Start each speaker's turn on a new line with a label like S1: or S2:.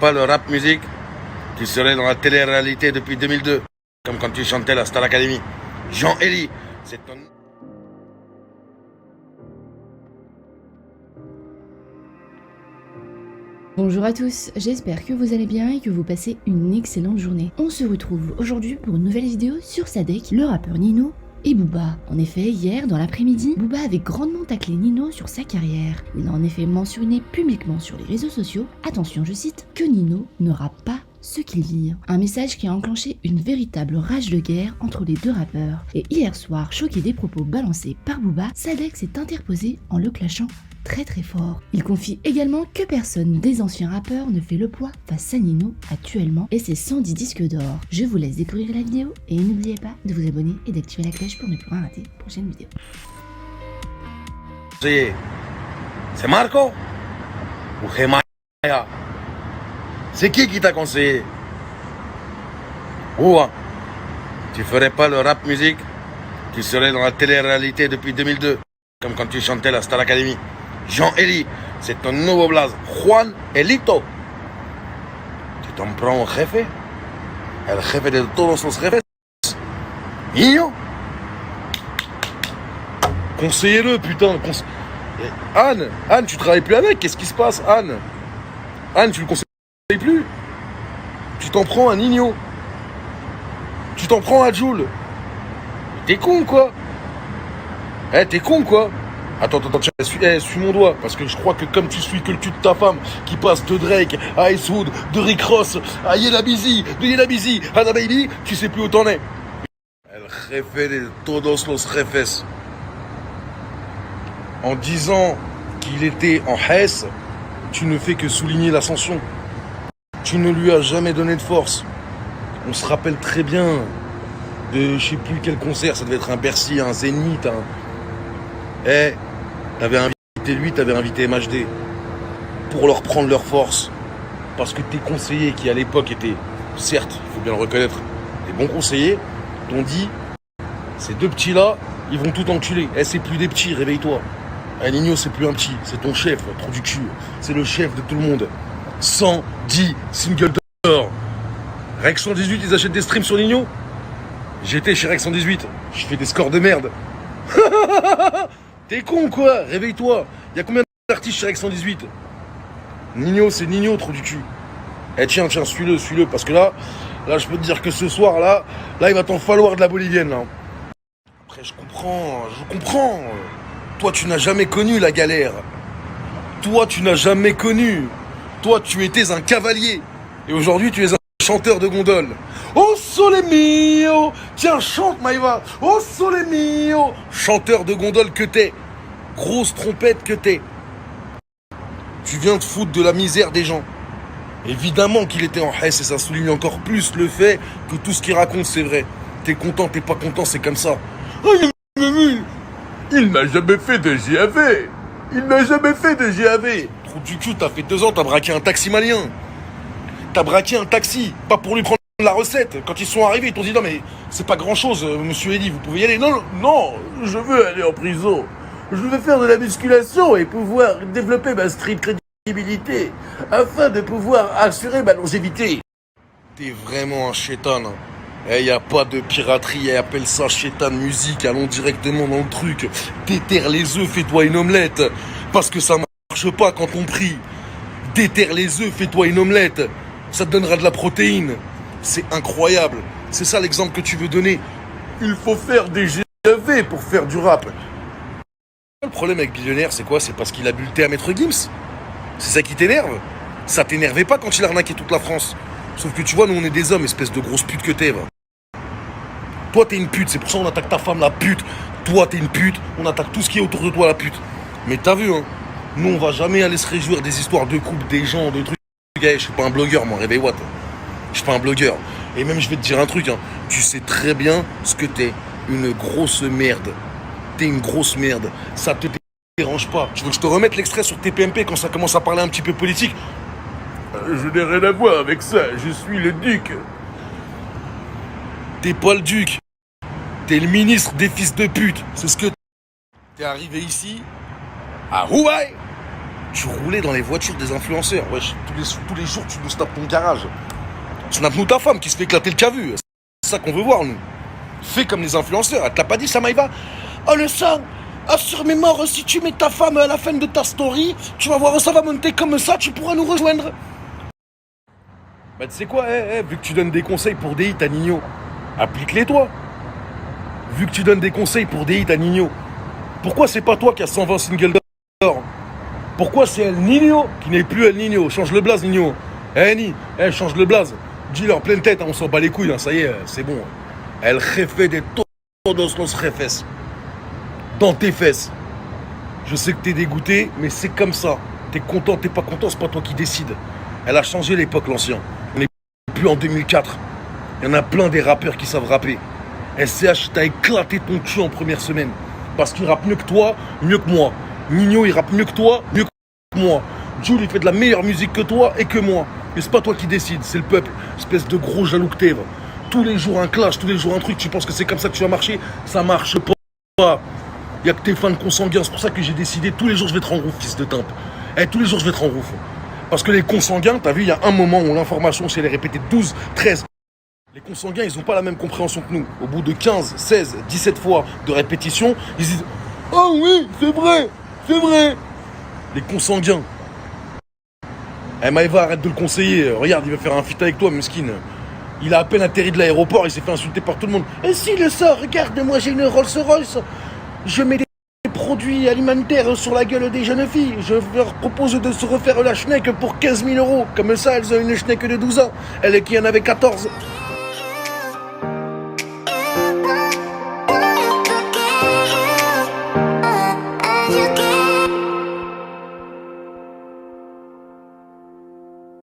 S1: Pas le rap musique, tu serais dans la télé-réalité depuis 2002, comme quand tu chantais la Star Academy. Jean-Élie, c'est ton...
S2: Bonjour à tous, j'espère que vous allez bien et que vous passez une excellente journée. On se retrouve aujourd'hui pour une nouvelle vidéo sur Sadek, le rappeur Nino et Booba. En effet, hier, dans l'après-midi, Booba avait grandement taclé Nino sur sa carrière. Il a en effet mentionné publiquement sur les réseaux sociaux, attention je cite, que Nino ne rappe pas ce qu'il dit. Un message qui a enclenché une véritable rage de guerre entre les deux rappeurs. Et hier soir, choqué des propos balancés par Booba, Sadek s'est interposé en le clashant très fort. Il confie également que personne des anciens rappeurs ne fait le poids face à Nino actuellement et ses 110 disques d'or. Je vous laisse découvrir la vidéo et n'oubliez pas de vous abonner et d'activer la cloche pour ne plus rien rater la prochaine vidéo.
S1: C'est Marco ou Gemaya? C'est qui t'a conseillé? Ouah, tu ferais pas le rap musique, tu serais dans la télé-réalité depuis 2002, comme quand tu chantais la Star Academy. Jean-Élie, c'est ton nouveau blaze. Juan Elito. Tu t'en prends au jefe? El jefe de todos los jefes? Niño? Conseillez-le, putain. Anne, tu travailles plus avec? Qu'est-ce qui se passe, Anne? Anne, tu le conseilles plus? Tu t'en prends à Nino? Tu t'en prends à Jules? T'es con, quoi? T'es con, quoi? Attends, tiens, suis mon doigt, parce que je crois que comme tu suis que le cul de ta femme, qui passe de Drake à Ice Wood, de Rick Ross, à Yella Busy, de Yella Busy, à Da Baby, tu sais plus où t'en es. El jefe de todos los jefes. En disant qu'il était en Hesse, tu ne fais que souligner l'ascension. Tu ne lui as jamais donné de force. On se rappelle très bien de je sais plus quel concert, ça devait être un Bercy, un Zénith, t'avais invité lui, t'avais invité MHD pour leur prendre leur force. Parce que tes conseillers qui à l'époque étaient, certes, il faut bien le reconnaître, des bons conseillers, t'ont dit, ces deux petits-là, ils vont tout enculer. C'est plus des petits, réveille-toi. Nino, c'est plus un petit, c'est ton chef, trou du cul. C'est le chef de tout le monde. 110 singles d'or. Rex 118, ils achètent des streams sur Nino. J'étais chez Rex 118, je fais des scores de merde. T'es con quoi? Réveille-toi. Y'a combien d'artistes chez Rex 118? Nino, c'est Nino, trou du cul. Tiens, suis-le, parce que là, je peux te dire que ce soir, là, il va t'en falloir de la bolivienne, là. Après, je comprends. Toi, tu n'as jamais connu la galère. Toi, tu n'as jamais connu. Toi, tu étais un cavalier. Et aujourd'hui, tu es un chanteur de gondole. Oh sole mio! Tiens, chante Maïva! Oh sole mio! Chanteur de gondole que t'es. Grosse trompette que t'es. Tu viens te foutre de la misère des gens. Évidemment qu'il était en Hesse et ça souligne encore plus le fait que tout ce qu'il raconte c'est vrai. T'es content, t'es pas content, c'est comme ça. Oh, il n'a jamais fait de GAV. Trou du cul, t'as fait 2 ans, t'as braqué un taxi malien. T'as braqué un taxi, pas pour lui prendre la recette. Quand ils sont arrivés, ils t'ont dit non mais c'est pas grand chose, monsieur Eddy, vous pouvez y aller. Non, je veux aller en prison. Je veux faire de la musculation et pouvoir développer ma street crédibilité afin de pouvoir assurer ma longévité. T'es vraiment un chétan. Y a pas de piraterie, appelle ça chétan musique, allons directement dans le truc. Déterre les œufs, fais-toi une omelette. Parce que ça marche pas quand on prie. Déterre les œufs, fais-toi une omelette. Ça te donnera de la protéine. C'est incroyable. C'est ça l'exemple que tu veux donner. Il faut faire des GAV pour faire du rap. Le problème avec Billionnaire, c'est quoi? C'est parce qu'il a bu le thé à Maître Gims. C'est ça qui t'énerve? Ça t'énervait pas quand il a arnaqué toute la France. Sauf que tu vois, nous on est des hommes, espèce de grosse pute que t'es, va. Toi t'es une pute, c'est pour ça qu'on attaque ta femme, la pute. Toi t'es une pute, on attaque tout ce qui est autour de toi, la pute. Mais t'as vu, hein, nous on va jamais aller se réjouir des histoires de couple, des gens, de trucs. Je suis pas un blogueur, moi, réveille-moi. Je suis pas un blogueur. Et même, je vais te dire un truc, hein. Tu sais très bien ce que t'es. Une grosse merde. T'es une grosse merde. Ça te dérange pas. Tu veux que je te remette l'extrait sur TPMP quand ça commence à parler un petit peu politique? Je n'ai rien à voir avec ça. Je suis le duc. T'es pas le duc. T'es le ministre des fils de pute. C'est ce que t'es arrivé ici, à Roubaix, Tu roulais dans les voitures des influenceurs. Wesh, tous les jours, tu nous snaps ton garage. Snap-nous ta femme qui se fait éclater le cavu. C'est ça qu'on veut voir, nous. Fais comme les influenceurs. Elle te l'a pas dit, ça Maïva? Oh, le sang! Ah, sur mes morts, si tu mets ta femme à la fin de ta story, tu vas voir, ça va monter comme ça, tu pourras nous rejoindre. Bah, tu sais quoi, vu que tu donnes des conseils pour des hits à Nino, applique-les toi. Vu que tu donnes des conseils pour des hits à Nino, pourquoi c'est pas toi qui as 120 singles d'or? Pourquoi c'est El Nino qui n'est plus El Nino? Change le blaze, Nino. Ni, change le blaze. Dis-leur en pleine tête, on s'en bat les couilles, ça y est, c'est bon. El jefe de todos los jefes. Dans tes fesses. Je sais que t'es dégoûté, mais c'est comme ça. T'es content, t'es pas content, c'est pas toi qui décide. Elle a changé l'époque, l'ancien. On n'est plus en 2004. Il y en a plein des rappeurs qui savent rapper. SCH, t'as éclaté ton cul en première semaine. Parce qu'il rappe mieux que toi, mieux que moi. Nino, il rappe mieux que toi, mieux que moi. Jules, il fait de la meilleure musique que toi et que moi. Mais c'est pas toi qui décide, c'est le peuple. Espèce de gros jaloux que t'es. Tous les jours un clash, tous les jours un truc. Tu penses que c'est comme ça que tu vas marcher? Ça marche pas. Il y a que tes fans consanguins, c'est pour ça que j'ai décidé tous les jours je vais te rendre ouf, fils de timpe. Tous les jours je vais te rendre ouf. Parce que les consanguins, t'as vu, il y a un moment où l'information, si elle est répétée 12, 13, les consanguins, ils ont pas la même compréhension que nous. Au bout de 15, 16, 17 fois de répétition, ils disent « Oh oui, c'est vrai, c'est vrai !» Les consanguins. Maëva, arrête de le conseiller. Regarde, il va faire un feat avec toi, mesquine. Il a à peine atterri de l'aéroport, il s'est fait insulter par tout le monde. Et si le sort, regarde, moi j'ai une Rolls-Royce. Je mets des produits alimentaires sur la gueule des jeunes filles. Je leur propose de se refaire la schneck pour 15 000 €. Comme ça, elles ont une schneck de 12 ans. Elle qui en avait 14.